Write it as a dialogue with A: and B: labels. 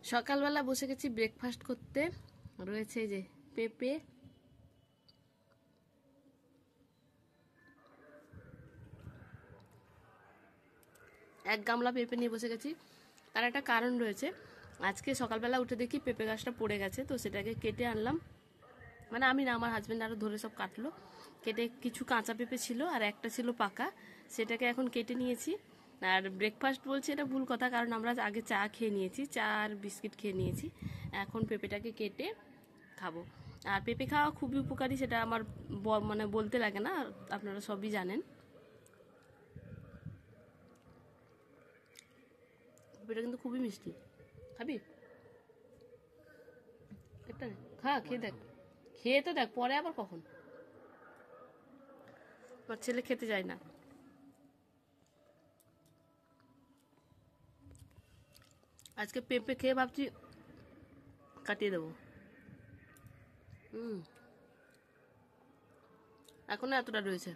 A: সকালবেলা বসে গেছি ব্রেকফাস্ট করতে। রয়েছে এই যে পেঁপে, এক গামলা পেঁপে নিয়ে বসে গেছি। তার একটা কারণ রয়েছে। আজকে সকালবেলা উঠে দেখি পেঁপে গাছটা পড়ে গেছে, তো সেটাকে কেটে আনলাম। মানে আমি না, আমার হাজব্যান্ড আরও ধরে সব কাটলো। কেটে কিছু কাঁচা পেঁপে ছিল আর একটা ছিল পাকা, সেটাকে এখন কেটে নিয়েছি। আর ব্রেকফাস্ট বলছি এটা ভুল কথা, কারণ আমরা আগে চা খেয়ে নিয়েছি, চা আর বিস্কিট খেয়ে নিয়েছি। এখন পেঁপেটাকে কেটে খাবো। আর পেঁপে খাওয়া খুবই উপকারী, সেটা আমার মানে বলতে লাগে না, আপনারা সবই জানেন। পেঁপেটা কিন্তু খুবই মিষ্টি। খাবি? একটা খা, খেয়ে দেখ, খেয়ে তো দেখ, পরে আবার কখন। আমার ছেলে খেতে যায় না। আজকে পেঁপে খেয়ে ভাবছি কাটিয়ে দেবো। এখনো এতটা রয়েছে।